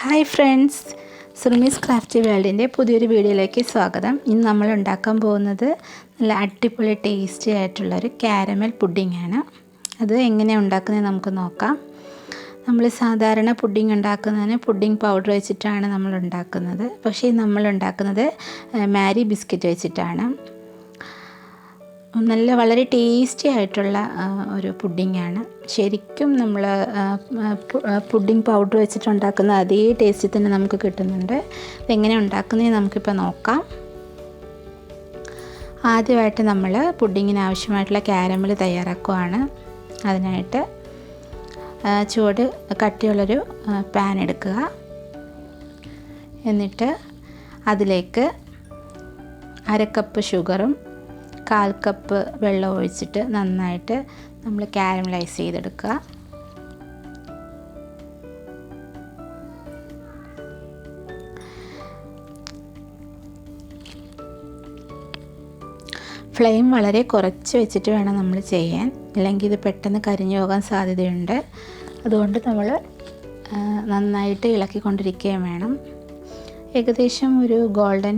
Hi friends, Surmi's crafty വേൾഡിൻ്റെ പുതിയൊരു വീഡിയോയിലേക്ക് സ്വാഗതം. ഇന്ന് നമ്മൾ ഉണ്ടാക്കാൻ പോകുന്നത് നല്ല അടിപൊളി ടേസ്റ്റി ആയിട്ടുള്ളൊരു കാരമൽ പുഡിംഗ് ആണ്. അത് എങ്ങനെയാണ് ഉണ്ടാക്കുന്നത് നമുക്ക് നോക്കാം. നമ്മൾ സാധാരണ പുഡിംഗ് ഉണ്ടാക്കുന്നതിന് പുഡിംഗ് പൗഡർ വെച്ചിട്ടാണ് നമ്മൾ ഉണ്ടാക്കുന്നത്. പക്ഷേ നമ്മൾ ഉണ്ടാക്കുന്നത് മാരി ബിസ്ക്കറ്റ് വെച്ചിട്ടാണ്. വളരെ ടേസ്റ്റി ആയിട്ടുള്ള ഒരു പുഡിങ്ങാണ്. ശരിക്കും നമ്മൾ പുഡിംഗ് പൗഡർ വെച്ചിട്ടുണ്ടാക്കുന്ന അതേ ടേസ്റ്റിൽ തന്നെ നമുക്ക് കിട്ടുന്നുണ്ട്. ഇതെങ്ങനെ ഉണ്ടാക്കുന്നത് നമുക്കിപ്പോൾ നോക്കാം. ആദ്യമായിട്ട് നമ്മൾ പുഡിങ്ങിന് ആവശ്യമായിട്ടുള്ള കാരമൽ തയ്യാറാക്കുകയാണ്. അതിനായിട്ട് ചൂട് കട്ടിയുള്ളൊരു പാൻ എടുക്കുക. എന്നിട്ട് അതിലേക്ക് 1/2 കപ്പ് ഷുഗറും 1/4 കപ്പ് വെള്ളം ഒഴിച്ചിട്ട് നന്നായിട്ട് നമ്മൾ കാരമലൈസ് ചെയ്തെടുക്കുക. ഫ്ലെയിം വളരെ കുറച്ച് വെച്ചിട്ട് വേണം നമ്മൾ ചെയ്യാൻ, അല്ലെങ്കിൽ ഇത് പെട്ടെന്ന് കരിഞ്ഞു പോകാൻ സാധ്യതയുണ്ട്. അതുകൊണ്ട് നമ്മൾ നന്നായിട്ട് ഇളക്കിക്കൊണ്ടിരിക്കുകയും വേണം. ഏകദേശം ഒരു ഗോൾഡൻ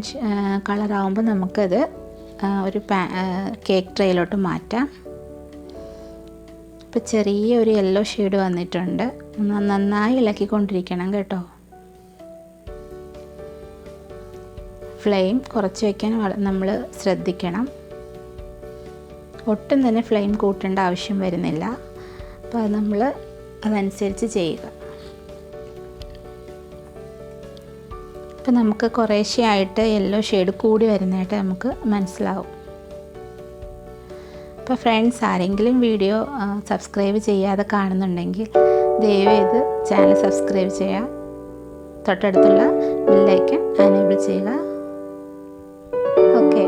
കളറാകുമ്പോൾ നമുക്കത് ഒരു കേക്ക് ട്രേയിലോട്ട് മാറ്റാം. ഇപ്പോൾ ചെറിയൊരു യെല്ലോ ഷെയ്ഡ് വന്നിട്ടുണ്ട്. നന്നായി ഇളക്കിക്കൊണ്ടിരിക്കണം കേട്ടോ. ഫ്ലെയിം കുറച്ച് വയ്ക്കാൻ നമ്മൾ ശ്രദ്ധിക്കണം. ഒട്ടും തന്നെ ഫ്ലെയിം കൂട്ടേണ്ട ആവശ്യം വരുന്നില്ല. അപ്പോൾ അത് നമ്മൾ അതനുസരിച്ച് ചെയ്യുക. ഇപ്പോൾ നമുക്ക് കുറേശ്ശെയായിട്ട് യെല്ലോ ഷെയ്ഡ് കൂടി വരുന്നതായിട്ട് നമുക്ക് മനസ്സിലാവും. അപ്പോൾ ഫ്രണ്ട്സ്, ആരെങ്കിലും വീഡിയോ സബ്സ്ക്രൈബ് ചെയ്യാതെ കാണുന്നുണ്ടെങ്കിൽ ദയവേത് ചാനൽ സബ്സ്ക്രൈബ് ചെയ്യുക. തൊട്ടടുത്തുള്ള ബെല്ലൈക്കൺ എനേബിൾ ചെയ്യുക. ഓക്കെ,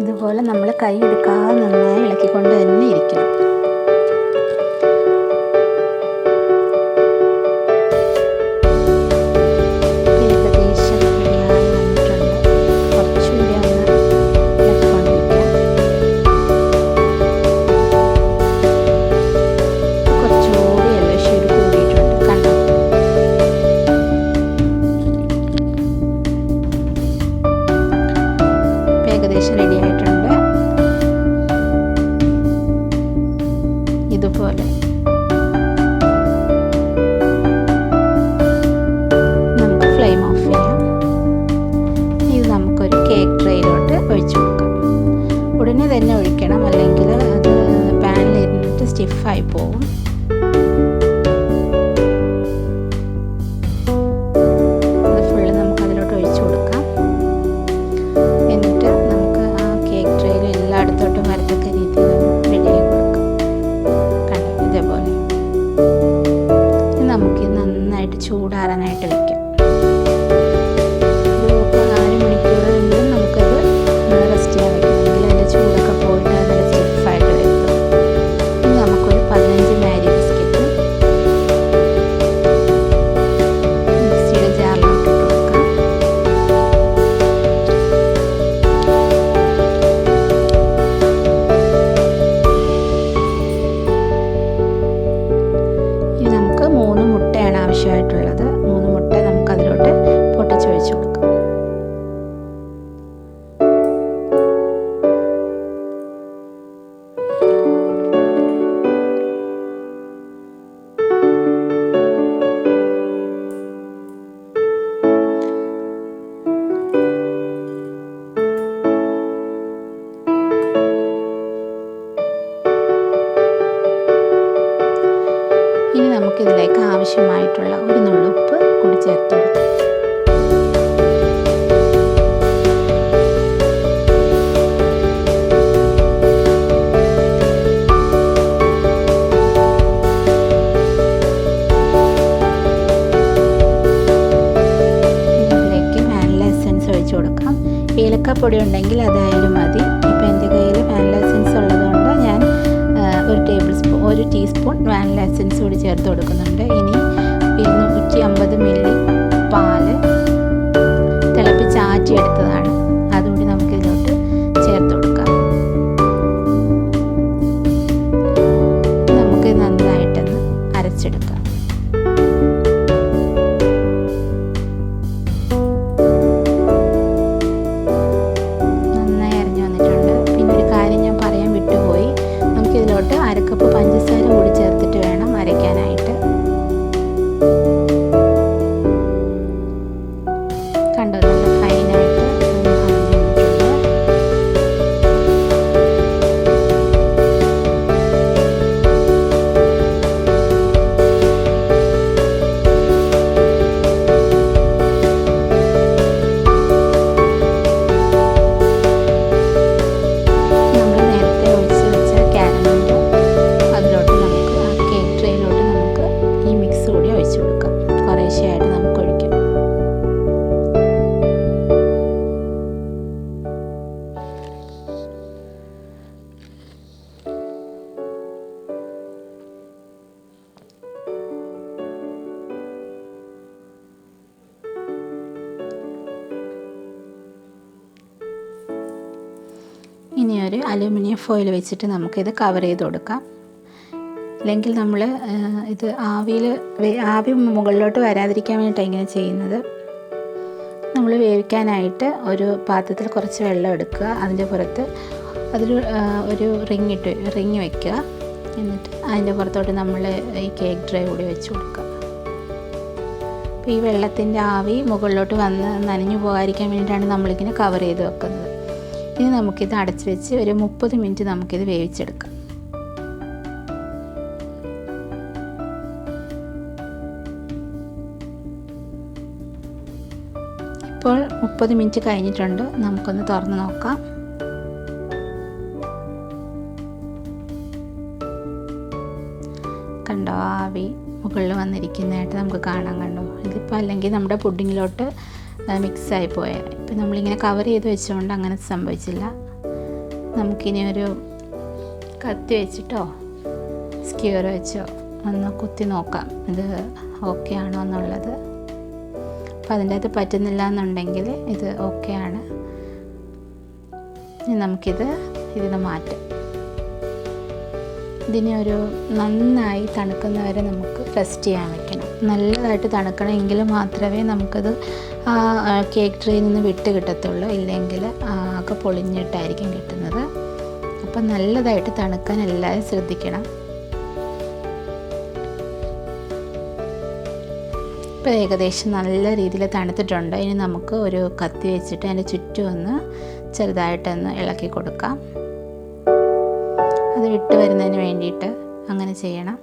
ഇതുപോലെ നമ്മൾ കൈ എടുക്കാതെ നന്നായി ഇളക്കിക്കൊണ്ട് തന്നെ ഇരിക്കണം. ഏകദേശം റെഡിയായി വന്നിട്ടുണ്ട്. കുറച്ചുകൂടി ഒന്ന് ഇളക്കിക്കൊണ്ടിരിക്കാം. കുറച്ചുകൂടി യെല്ലോ ഷെയ്ഡ് കൂടിയിട്ടുണ്ട്, കണ്ടോ? ഏകദേശം റെഡി ആയിട്ടുണ്ട്. ഇതുപോലെ നമുക്ക് ഫ്ലെയിം ഓഫ് ചെയ്യാം. ഇത് നമുക്കൊരു കേക്ക് ട്രേയിലോട്ട് ഒഴിച്ചു കൊടുക്കാം. ഉടനെ തന്നെ ഒഴിക്കണം, അല്ലെങ്കിൽ അത് പാനിലിരുന്നിട്ട് സ്റ്റിഫായി പോകും. അത് ഫുള്ള് നമുക്ക് അതിലോട്ട് ഒഴിച്ചു കൊടുക്കാം. എന്നിട്ട് നമുക്ക് ആ കേക്ക് ട്രേയിൽ എല്ലായിടത്തോട്ടും വരത്തക്ക രീതിയിൽ റെഡിയായി കൊടുക്കാം. ഇതേപോലെ നമുക്ക് നന്നായിട്ട് ചൂടാറാനായിട്ട് വയ്ക്കാം. ഒരു 4 മണിക്കൂറെങ്കിലും നമുക്കത് റെസ്റ്റ് ചെയ്യാൻ വയ്ക്കണമെങ്കിൽ അതിൻ്റെ ചൂടൊക്കെ പോയിട്ട് നല്ല സ്റ്റിഫായിട്ട് വരുത്തും. ഇനി നമുക്കൊരു 15 മാരി ബിസ്ക്കറ്റ് മിക്സിയുടെ ജാറിലോട്ട് ഇട്ട് കൊടുക്കാം. ഇനി നമുക്ക് 3 മുട്ടയാണ് ആവശ്യമായിട്ടുള്ളത്. 3 മുട്ട നമുക്ക് അതിലോട്ട് പൊട്ടിച്ചൊഴിച്ച് കൊടുക്കാം. ഇനി നമുക്കിതിലേക്ക് ആവശ്യമായിട്ടുള്ള ഒരു നുള്ളുപ്പ് കൂടി ചേർത്ത് കൊടുക്കാം. ഇതിലേക്ക് വാനില എസൻസ് ഒഴിച്ചു കൊടുക്കാം. ഏലക്കാപ്പൊടി ഉണ്ടെങ്കിൽ അതായാലും മതി. ഇപ്പോൾ എൻ്റെ കയ്യിൽ വാനില എസൻസ് ഉള്ളതുകൊണ്ട് ഞാൻ 1 ടീസ്പൂൺ വാനില എസൻസ് കൂടി ചേർത്ത് കൊടുക്കുന്നുണ്ട്. ഇനി 250 മില്ലി പാല്, മാറ്റിയെടുത്തതാണ്. അതുകൊണ്ട് നമുക്കിതിലോട്ട് ചേർത്ത് കൊടുക്കാം. നമുക്ക് നന്നായിട്ടൊന്ന് അരച്ചെടുക്കാം. നന്നായി അരഞ്ഞു വന്നിട്ടുണ്ട്. പിന്നെ ഒരു കാര്യം ഞാൻ പറയാൻ വിട്ടുപോയി, നമുക്കിതിലോട്ട് 1/2 കപ്പ് പഞ്ചസാര കൂടി ചേർത്തിട്ട് വേണം അരയ്ക്കാനായിട്ട്. കണ്ടോ, നല്ല ഫൈനായിട്ട് അരഞ്ഞു വന്നിട്ടുണ്ട്. നമ്മൾ നേരത്തെ ഒഴിച്ച് വെച്ച കാരമൽ അതിലോട്ട് നമുക്ക് ആ കേക്ക് ട്രേയിലോട്ട് നമുക്ക് ഈ മിക്സ് കൂടി ഒഴിച്ചു കൊടുക്കാം. കുറേശ്ശെയായിട്ട് നമുക്ക് ഒഴിക്കാം. ഇനി ഒരു അലുമിനിയം ഫോയിൽ വെച്ചിട്ട് നമുക്കിത് കവർ ചെയ്ത് കൊടുക്കാം. അല്ലെങ്കിൽ നമ്മൾ ഇത് ആവി മുകളിലോട്ട് വരാതിരിക്കാൻ വേണ്ടിയിട്ടാണ് ഇങ്ങനെ ചെയ്യുന്നത്. നമ്മൾ വേവിക്കാനായിട്ട് ഒരു പാത്രത്തിൽ കുറച്ച് വെള്ളം എടുക്കുക. അതിൻ്റെ പുറത്ത് അതിൽ ഒരു റിങ് വയ്ക്കുക. എന്നിട്ട് അതിൻ്റെ പുറത്തോട്ട് നമ്മൾ ഈ കേക്ക് ട്രേ കൂടി വെച്ച് കൊടുക്കുക. അപ്പോൾ ഈ വെള്ളത്തിൻ്റെ ആവി മുകളിലോട്ട് വന്ന് നനഞ്ഞു പോകാതിരിക്കാൻ വേണ്ടിയിട്ടാണ് നമ്മളിങ്ങനെ കവർ ചെയ്ത് വെക്കുന്നത്. ഇനി നമുക്കിത് അടച്ച് വെച്ച് ഒരു 30 മിനിറ്റ് നമുക്കിത് വേവിച്ചെടുക്കാം. ഇപ്പോൾ 30 മിനിറ്റ് കഴിഞ്ഞിട്ടുണ്ട്. നമുക്കൊന്ന് തുറന്ന് നോക്കാം. കണ്ടോ, ആവി മുകളിൽ വന്നിരിക്കുന്നതായിട്ട് നമുക്ക് കാണാൻ കണ്ടോ. ഇതിപ്പോൾ അല്ലെങ്കിൽ നമ്മുടെ പുഡിങ്ങിലോട്ട് മിക്സായി പോയത്. ഇപ്പം നമ്മളിങ്ങനെ കവർ ചെയ്ത് വെച്ചുകൊണ്ട് അങ്ങനെ സംഭവിച്ചില്ല. നമുക്കിനി ഒരു കത്തി വെച്ചിട്ടോ സ്ക്യൂർ വെച്ചോ ഒന്ന് കുത്തി നോക്കാം ഇത് ഓക്കെ ആണോ എന്നുള്ളത്. അപ്പം അതിൻ്റെ അകത്ത് പറ്റുന്നില്ല എന്നുണ്ടെങ്കിൽ ഇത് ഓക്കെ ആണ്. ഇനി ഇതിന് മാറ്റാം. ഇതിനെ ഒരു നന്നായി തണുക്കുന്നവരെ നമുക്ക് റെസ്റ്റ് ചെയ്യാൻ വെക്കണം. നല്ലതായിട്ട് തണുക്കണമെങ്കിൽ മാത്രമേ നമുക്കത് ആ കേക്ക് ട്രേയിൽ നിന്ന് വിട്ട് കിട്ടത്തുള്ളൂ. ഇല്ലെങ്കിൽ ആകെ പൊളിഞ്ഞിട്ടായിരിക്കും കിട്ടുന്നത്. അപ്പം നല്ലതായിട്ട് തണുക്കാൻ എല്ലാവരും ശ്രദ്ധിക്കണം. ഇപ്പോൾ ഏകദേശം നല്ല രീതിയിൽ തണുത്തിട്ടുണ്ട്. ഇനി നമുക്ക് ഒരു കത്തി വെച്ചിട്ട് അതിൻ്റെ ചുറ്റും ഒന്ന് ചെറുതായിട്ടൊന്ന് ഇളക്കി കൊടുക്കാം. അത് വിട്ട് വരുന്നതിന് വേണ്ടിയിട്ട് അങ്ങനെ ചെയ്യണം.